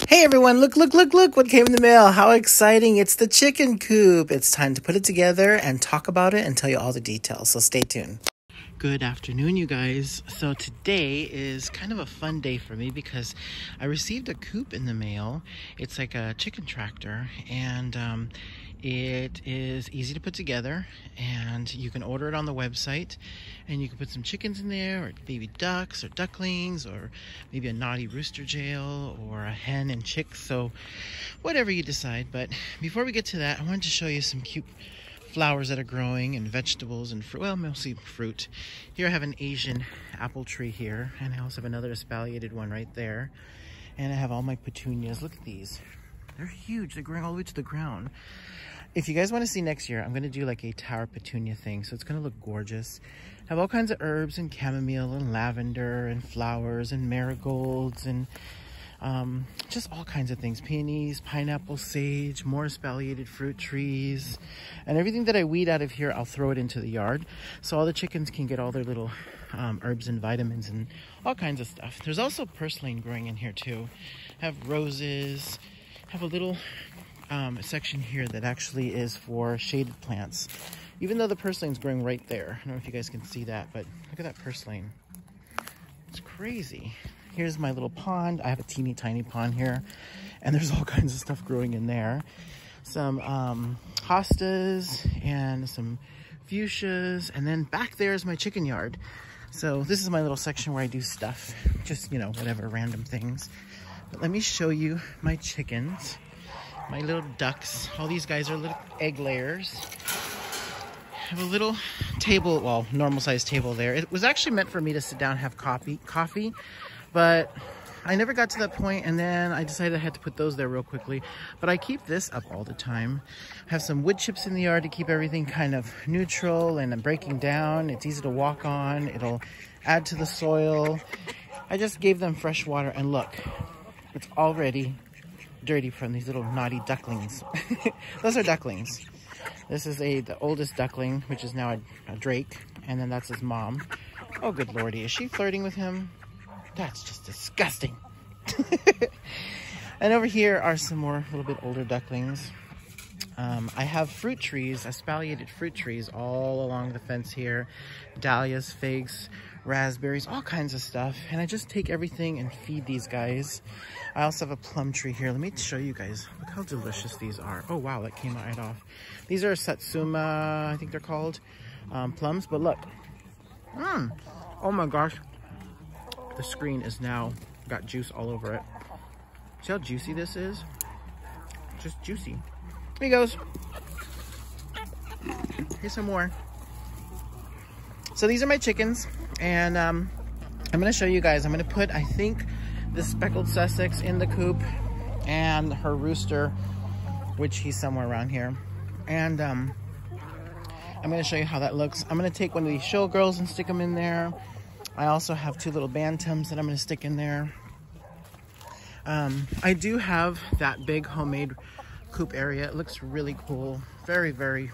Hey everyone, look what came in the mail. How exciting. It's the chicken coop. It's time to put it together and talk about it and tell you all the details. So stay tuned. Good afternoon, you guys. So today is kind of a fun day for me because I received a coop in the mail. It's like a chicken tractor, and it is easy to put together, and you can order it on the website, and you can put some chickens in there, or baby ducks or ducklings, or maybe a naughty rooster jail, or a hen and chicks, so whatever you decide. But before we get to that, I wanted to show you some cute flowers that are growing, and vegetables and fruit. Well, mostly fruit. Here I have an Asian apple tree here, and I also have another espaliated one right there, and I have all my petunias. Look at these. They're huge. They're growing all the way to the ground. If you guys want to see next year, I'm going to do like a tower petunia thing, so it's going to look gorgeous. I have all kinds of herbs and chamomile and lavender and flowers and marigolds and just all kinds of things. Peonies, pineapple, sage, more espaliated fruit trees, and everything that I weed out of here, I'll throw it into the yard so all the chickens can get all their little herbs and vitamins and all kinds of stuff. There's also purslane growing in here too. I have roses. I have a little section here that actually is for shaded plants, even though the purslane's growing right there. I don't know if you guys can see that, but look at that purslane. It's crazy. Here's my little pond. I have a teeny tiny pond here, and there's all kinds of stuff growing in there. Some hostas and some fuchsias, and then back there is my chicken yard. So this is my little section where I do stuff, just, you know, whatever, random things. But let me show you my chickens, my little ducks. All these guys are little egg layers. I have a little table, well, normal size table there. It was actually meant for me to sit down and have coffee, but I never got to that point, and then I decided I had to put those there real quickly. But I keep this up all the time. I have some wood chips in the yard to keep everything kind of neutral and breaking down. It's easy to walk on. It'll add to the soil. I just gave them fresh water, and look, it's already dirty from these little naughty ducklings. Those are ducklings. This is the oldest duckling, which is now a drake, and then that's his mom. Oh, good lordy, is she flirting with him? That's just disgusting. And over here are some more, a little bit older ducklings. I have fruit trees, espaliated fruit trees all along the fence here. Dahlias, figs, raspberries, all kinds of stuff. And I just take everything and feed these guys. I also have a plum tree here. Let me show you guys. Look how delicious these are. Oh, wow, that came right off. These are Satsuma, I think they're called, plums. But look. Oh my gosh. The screen is now got juice all over it. See how juicy this is? Just juicy. Here he goes. Here's some more. So these are my chickens, and I'm gonna show you guys. I'm gonna put, I think, the Speckled Sussex in the coop, and her rooster, which he's somewhere around here. And I'm gonna show you how that looks. I'm gonna take one of these showgirls and stick them in there. I also have two little bantams that I'm gonna stick in there. I do have that big homemade coop area. It looks really cool. Very, very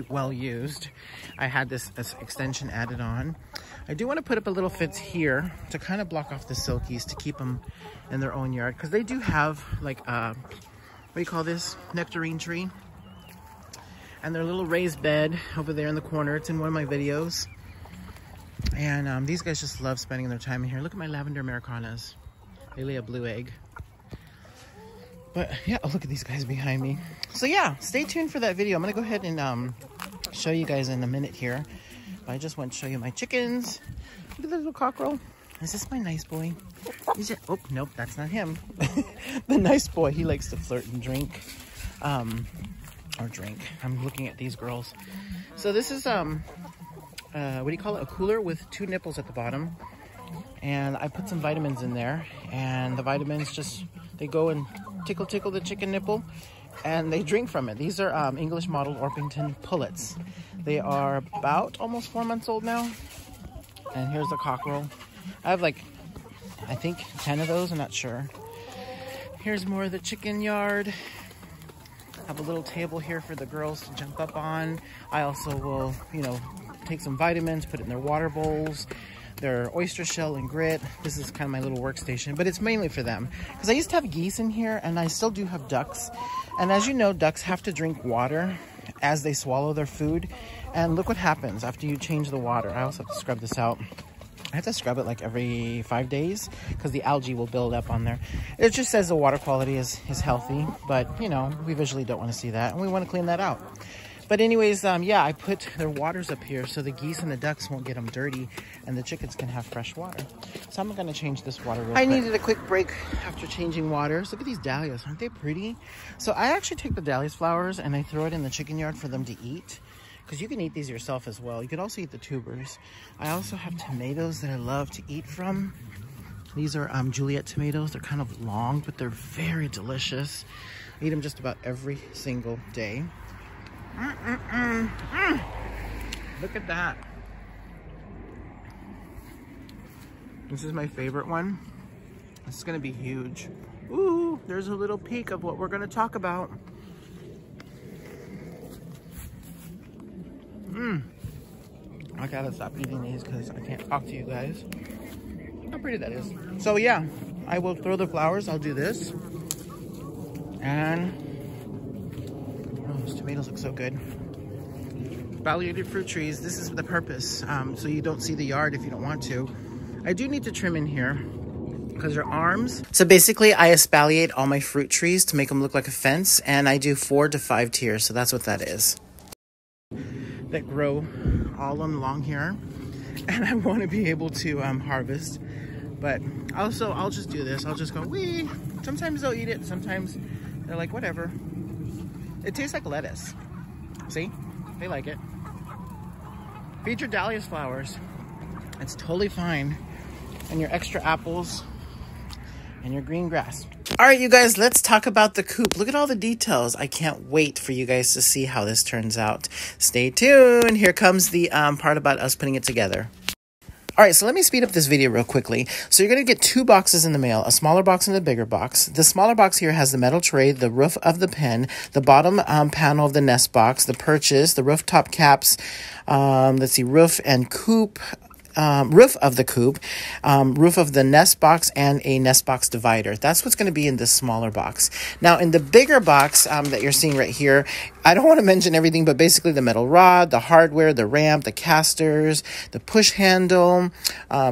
well used. I had this extension added on. I do want to put up a little fence here to kind of block off the silkies to keep them in their own yard, because they do have like what do you call this, nectarine tree, and their little raised bed over there in the corner. It's in one of my videos, and these guys just love spending their time in here. Look at my lavender Americanas. They lay a blue egg. But yeah, oh, look at these guys behind me. So yeah, stay tuned for that video. I'm gonna go ahead and show you guys in a minute here. But I just want to show you my chickens. Look at the little cockerel. Is this my nice boy? Is it? Oh, nope, that's not him. The nice boy, he likes to flirt and drink. Or drink. I'm looking at these girls. So this is, what do you call it? A cooler with two nipples at the bottom. And I put some vitamins in there. And the vitamins just, they go and tickle the chicken nipple, and they drink from it. These are English mottled Orpington pullets. They are about almost 4 months old now. And here's the cockerel. I have like, I think 10 of those, I'm not sure. Here's more of the chicken yard. I have a little table here for the girls to jump up on. I also will, you know, take some vitamins, put it in their water bowls. their oyster shell and grit. This is kind of my little workstation, but it's mainly for them. Because I used to have geese in here, and I still do have ducks. And as you know, ducks have to drink water as they swallow their food. And look what happens after you change the water. I also have to scrub this out. I have to scrub it like every 5 days because the algae will build up on there. It just says the water quality is healthy, but you know, we visually don't want to see that, and we want to clean that out. But anyways, yeah, I put their waters up here so the geese and the ducks won't get them dirty and the chickens can have fresh water. So I'm going to change this water real quick. I needed a quick break after changing waters. Look at these dahlias. Aren't they pretty? So I actually take the dahlias flowers and I throw it in the chicken yard for them to eat. Because you can eat these yourself as well. You can also eat the tubers. I also have tomatoes that I love to eat from. These are Juliet tomatoes. They're kind of long, but they're very delicious. I eat them just about every single day. Look at that. This is my favorite one. This is gonna be huge. Ooh, there's a little peek of what we're gonna talk about. I gotta stop eating these because I can't talk to you guys. How pretty that is. So yeah, I will throw the flowers. I'll do this. And oh, those tomatoes look so good. Evaluated fruit trees. This is the purpose. So you don't see the yard if you don't want to. I do need to trim in here because they're arms. So basically I espaliate all my fruit trees to make them look like a fence, and I do 4 to 5 tiers. So that's what that is. That grow all along here, and I want to be able to harvest, but also I'll just do this. I'll just go wee. Sometimes they'll eat it, sometimes they're like whatever. It tastes like lettuce. See, they like it. Feed your dahlias flowers. It's totally fine. And your extra apples and your green grass. All right, you guys, let's talk about the coop. Look at all the details. I can't wait for you guys to see how this turns out. Stay tuned. Here comes the part about us putting it together. All right, so let me speed up this video real quickly. So you're going to get 2 boxes in the mail, a smaller box and a bigger box. The smaller box here has the metal tray, the roof of the pen, the bottom panel of the nest box, the perches, the rooftop caps, let's see, roof and coop, roof of the coop, roof of the nest box, and a nest box divider. That's what's going to be in this smaller box. Now, in the bigger box that you're seeing right here, I don't want to mention everything, but basically the metal rod, the hardware, the ramp, the casters, the push handle,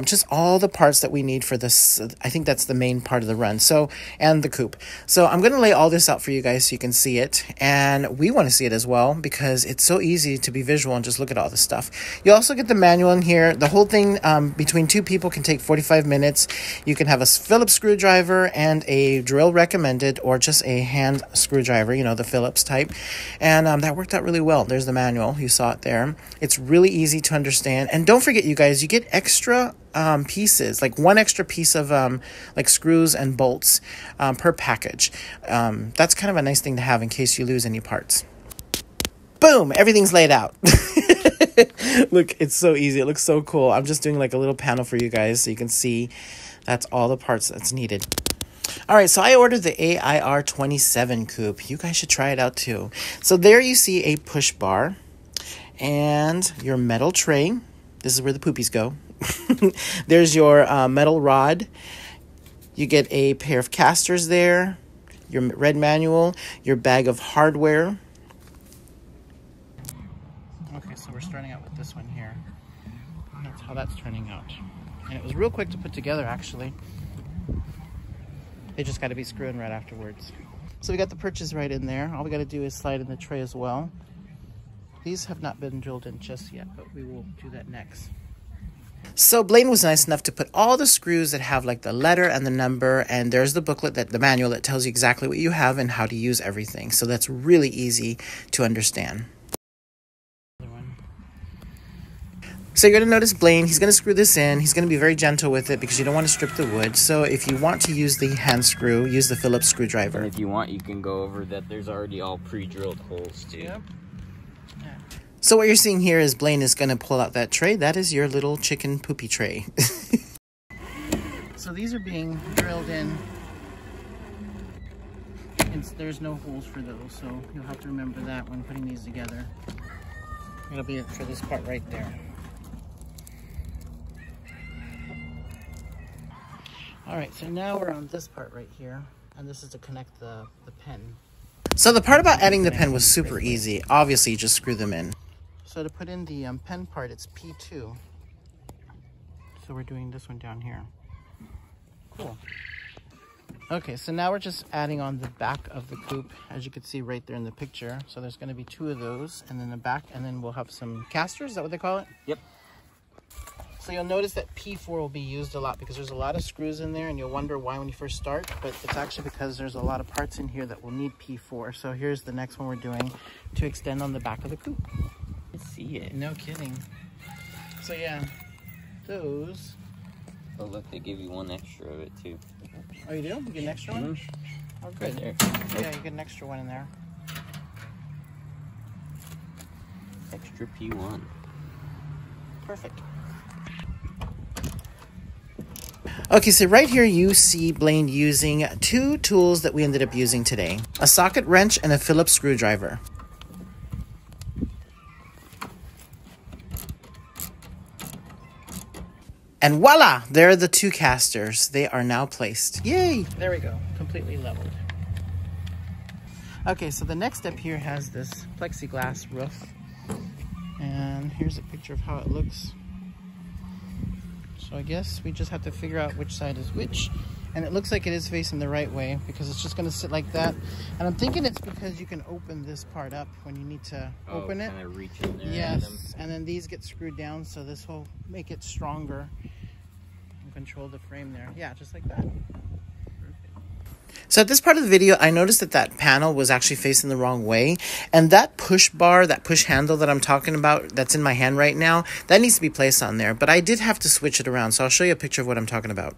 just all the parts that we need for this. I think that's the main part of the run. So, and the coop. So I'm going to lay all this out for you guys so you can see it. And we want to see it as well because it's so easy to be visual and just look at all this stuff. You also get the manual in here. The whole thing between 2 people can take 45 minutes. You can have a Phillips screwdriver and a drill recommended, or just a hand screwdriver, you know, the Phillips type. And that worked out really well. There's the manual. You saw it there. It's really easy to understand. And don't forget, you guys, you get extra pieces, like 1 extra piece of like screws and bolts per package. That's kind of a nice thing to have in case you lose any parts. Boom! Everything's laid out. Look, it's so easy. It looks so cool. I'm just doing like a little panel for you guys so you can see that's all the parts that's needed. All right, so I ordered the AIR27 Coop. You guys should try it out too. So there you see a push bar and your metal tray. This is where the poopies go. There's your metal rod. You get a pair of casters there, your red manual, your bag of hardware. Okay, so we're starting out with this one here. That's how that's turning out. And it was real quick to put together, actually. They just got to be screwing right afterwards. So we got the perches right in there. All we got to do is slide in the tray as well. These have not been drilled in just yet, but we will do that next. So Blaine was nice enough to put all the screws that have like the letter and the number, and there's the booklet, the manual that tells you exactly what you have and how to use everything. So that's really easy to understand. So you're going to notice Blaine, he's going to screw this in. He's going to be very gentle with it because you don't want to strip the wood. So if you want to use the hand screw, use the Phillips screwdriver. And if you want, you can go over that. There's already all pre-drilled holes too. Yep. Yeah. So what you're seeing here is Blaine is going to pull out that tray. That is your little chicken poopy tray. So these are being drilled in. There's no holes for those, so you'll have to remember that when putting these together. It'll be for this part right there. All right, so now we're on this part right here, and this is to connect the pen. So the part about adding the pen was super easy. Obviously, you just screw them in. So to put in the pen part, it's P2. So we're doing this one down here. Cool. Okay, so now we're just adding on the back of the coop, as you can see right there in the picture. So there's going to be 2 of those, and then the back, and then we'll have some casters. Is that what they call it? Yep. So you'll notice that P4 will be used a lot because there's a lot of screws in there, and you'll wonder why when you first start, but it's actually because there's a lot of parts in here that will need P4. So here's the next one we're doing to extend on the back of the coop. I see it. No kidding. So yeah, those. Oh look, they give you 1 extra of it too. Oh, you do? You get an extra one? Mm-hmm. Oh, good. Right there. Yeah, you get an extra one in there. Extra P1. Perfect. Okay, so right here you see Blaine using 2 tools that we ended up using today. A socket wrench and a Phillips screwdriver. And voila! There are the 2 casters. They are now placed. Yay! There we go. Completely leveled. Okay, so the next step here has this plexiglass roof. And here's a picture of how it looks. So I guess we just have to figure out which side is which. And it looks like it is facing the right way because it's just going to sit like that. And I'm thinking it's because you can open this part up when you need to open it. Kind of reach in there. Yes, and then these get screwed down, so this will make it stronger and control the frame there. Yeah, just like that. So at this part of the video, I noticed that that panel was actually facing the wrong way. And that push bar, that push handle that I'm talking about, that's in my hand right now, that needs to be placed on there. But I did have to switch it around, so I'll show you a picture of what I'm talking about.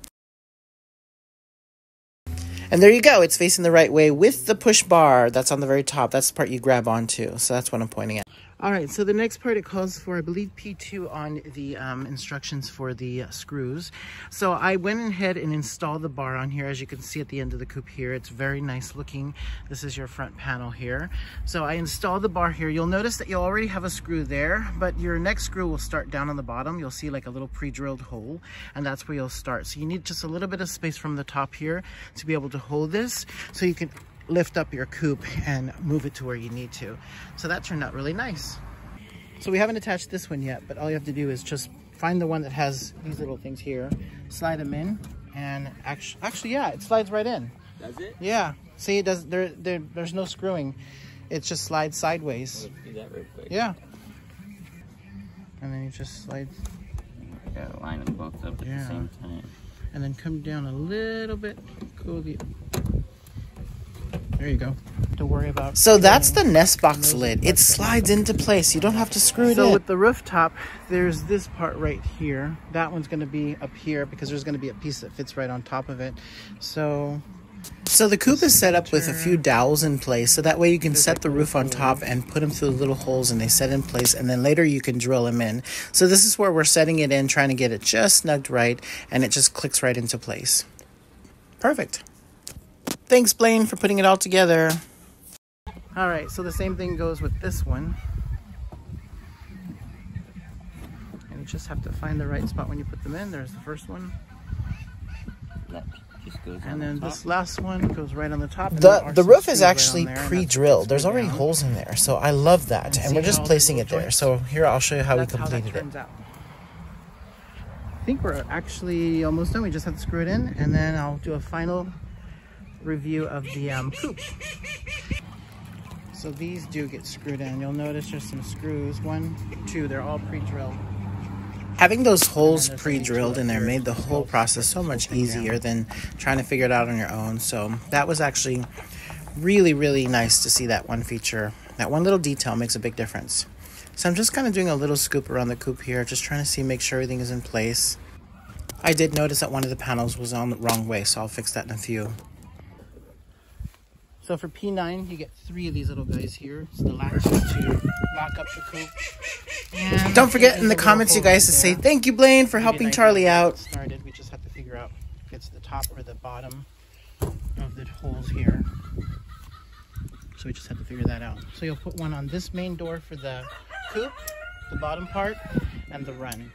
And there you go. It's facing the right way with the push bar that's on the very top. That's the part you grab onto. So that's what I'm pointing at. All right, so the next part, it calls for, I believe, P2 on the instructions for the screws. So I went ahead and installed the bar on here. As you can see at the end of the coop here, it's very nice looking. This is your front panel here. So I installed the bar here. You'll notice that you'll already have a screw there, but your next screw will start down on the bottom. You'll see like a little pre-drilled hole, and that's where you'll start. So you need just a little bit of space from the top here to be able to hold this, so you can lift up your coop and move it to where you need to. So that turned out really nice. So we haven't attached this one yet, but all you have to do is just find the one that has these little things here, slide them in, and actually yeah, it slides right in. Does it? Yeah. See, it does. There's no screwing. It just slides sideways. Let's do that real quick. Yeah. And then you just slide. Gotta line them both up at the same time. And then come down a little bit. Cool. There you go. To worry about. So that's the nest box lid. It slides into place. You don't have to screw it in. So with the rooftop, there's this part right here. That one's going to be up here because there's going to be a piece that fits right on top of it. So the coop is set up with a few dowels in place, so that way you can set the roof on top and put them through the little holes, and they set in place, and then later you can drill them in. So this is where we're setting it in, trying to get it just snugged right, and it just clicks right into place. Perfect. Thanks, Blaine, for putting it all together. All right, so the same thing goes with this one. And you just have to find the right spot when you put them in. There's the first one. That just goes and then this last one goes right on the top. The roof is actually pre-drilled. There's already holes in there, so I love that. And we're just placing it there. So here, I'll show you how we completed it. I think we're actually almost done. We just have to screw it in, and then I'll do a final review of the coop. So these do get screwed in. You'll notice there's some screws. 1, 2, they're all pre-drilled. Having those holes pre-drilled in there made the whole process so much easier than trying to figure it out on your own. So that was actually really, really nice to see that one feature. That one little detail makes a big difference. So I'm just kind of doing a little scoop around the coop here, just trying to see, make sure everything is in place. I did notice that one of the panels was on the wrong way, so I'll fix that in a few. So for P9, you get 3 of these little guys here. It's the latches to lock up the coop. And don't forget in the comments, you guys, to say thank you, Blaine, for helping Charlie out. Started. We just have to figure out if it's the top or the bottom of the holes here. So we just have to figure that out. So you'll put one on this main door for the coop, the bottom part, and the run.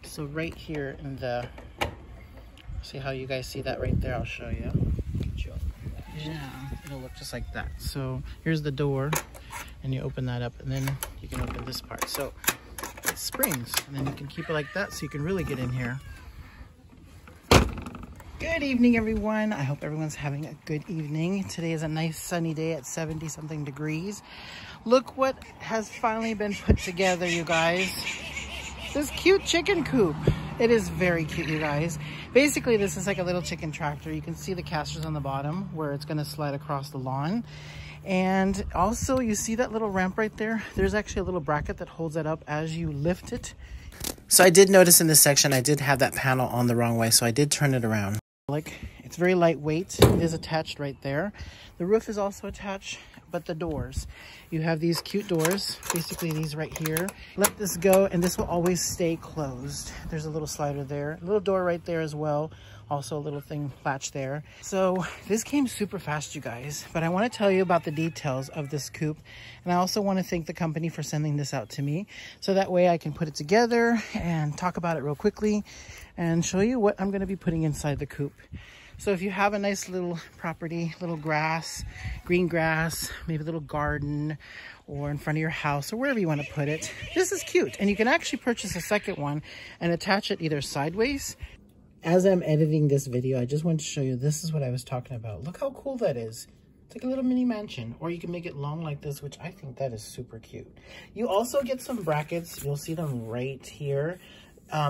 So right here in the See how you guys see that right there? I'll show you. Yeah, it'll look just like that. So here's the door, and you open that up, and then you can open this part. So it springs, and then you can keep it like that so you can really get in here. Good evening, everyone. I hope everyone's having a good evening. Today is a nice sunny day at 70 something degrees. Look what has finally been put together, you guys. This cute chicken coop. It is very cute, you guys. Basically, this is like a little chicken tractor. You can see the casters on the bottom where it's gonna slide across the lawn. And also, you see that little ramp right there? There's actually a little bracket that holds that up as you lift it. So I did notice in this section, I did have that panel on the wrong way, so I did turn it around. Like, it's very lightweight. It is attached right there. The roof is also attached, but the doors, you have these cute doors, basically these right here. Let this go and this will always stay closed. There's a little slider there, a little door right there as well. Also a little thing latch there. So this came super fast, you guys, but I want to tell you about the details of this coop. And I also want to thank the company for sending this out to me. So that way I can put it together and talk about it real quickly and show you what I'm going to be putting inside the coop. So if you have a nice little property, little grass, green grass, maybe a little garden, or in front of your house, or wherever you want to put it, this is cute. And you can actually purchase a second one and attach it either sideways. As I'm editing this video, I just wanted to show you, this is what I was talking about. Look how cool that is. It's like a little mini mansion, or you can make it long like this, which I think that is super cute. You also get some brackets. You'll see them right here.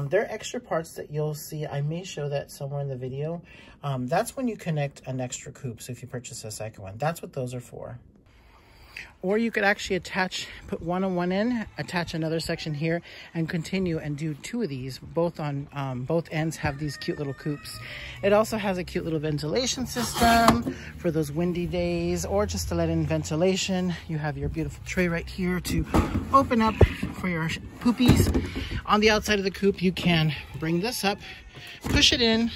They're extra parts that you'll see. I may show that somewhere in the video. That's when you connect an extra coop. So if you purchase a second one, that's what those are for. Or you could actually attach, put one on one end, attach another section here, and continue and do two of these. Both on both ends have these cute little coops. It also has a cute little ventilation system for those windy days, or just to let in ventilation. You have your beautiful tray right here to open up for your poopies. On the outside of the coop, you can bring this up, push it in,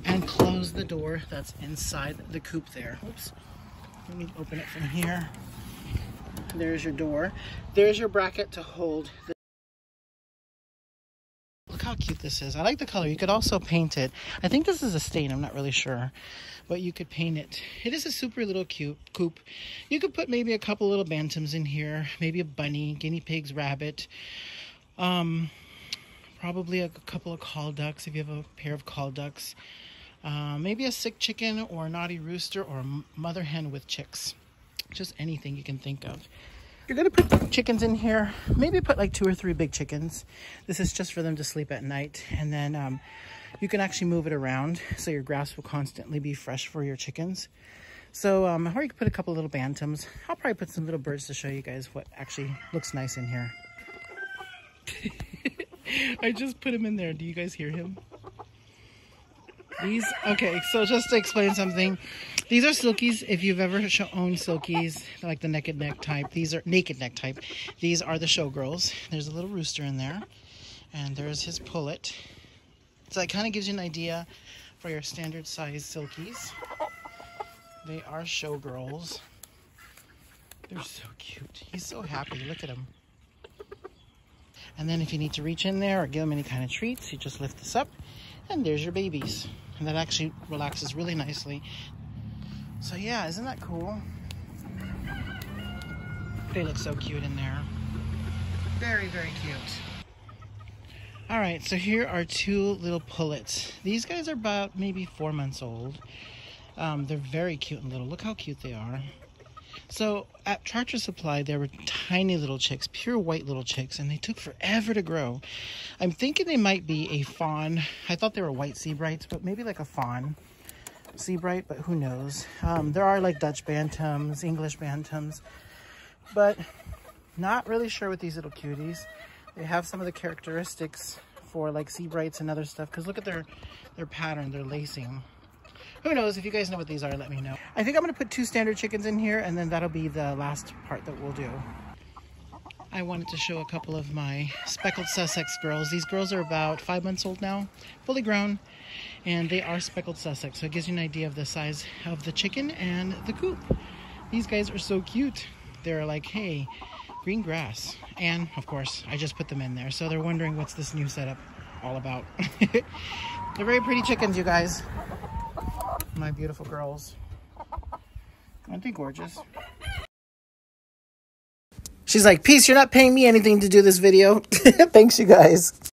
and close the door that's inside the coop there. Oops. Let me open it from here. There's your door. There's your bracket to hold the... Look how cute this is. I like the color. You could also paint it. I think this is a stain. I'm not really sure. But you could paint it. It is a super little cute coop. You could put maybe a couple little bantams in here. Maybe a bunny, guinea pigs, rabbit. Probably a couple of call ducks if you have a pair of call ducks. Maybe a sick chicken or a naughty rooster or a mother hen with chicks. Just anything you can think of. You're going to put chickens in here. Maybe put like 2 or 3 big chickens. This is just for them to sleep at night. And then you can actually move it around so your grass will constantly be fresh for your chickens. So, or you can put a couple little bantams. I'll probably put some little birds to show you guys what actually looks nice in here. I just put him in there. Do you guys hear him? These, okay, so just to explain something, these are silkies. If you've ever owned silkies, like the naked neck type, these are naked neck type. These are the showgirls. There's a little rooster in there, and there's his pullet. So that kind of gives you an idea for your standard size silkies. They are showgirls. They're so cute. He's so happy. Look at him. And then if you need to reach in there or give them any kind of treats, you just lift this up, and there's your babies. And that actually relaxes really nicely. So yeah, isn't that cool? They look so cute in there. Very, very cute. All right, so here are 2 little pullets. These guys are about maybe 4 months old. They're very cute and little. Look how cute they are. So at Tractor Supply, there were tiny little chicks, pure white little chicks, and they took forever to grow. I'm thinking they might be a fawn. I thought they were white Seabrights, but maybe like a fawn Seabright, but who knows. There are like Dutch Bantams, English Bantams, but not really sure with these little cuties. They have some of the characteristics for like Seabrights and other stuff, because look at their pattern, their lacing. Who knows? If you guys know what these are, let me know. I think I'm going to put 2 standard chickens in here, and then that'll be the last part that we'll do. I wanted to show a couple of my Speckled Sussex girls. These girls are about 5 months old now, fully grown, and they are Speckled Sussex. So it gives you an idea of the size of the chicken and the coop. These guys are so cute. They're like, hey, green grass. And, of course, I just put them in there. So they're wondering what's this new setup. all about. They're very pretty chickens, you guys. My beautiful girls. Aren't they gorgeous? She's like, peace, you're not paying me anything to do this video. Thanks, you guys.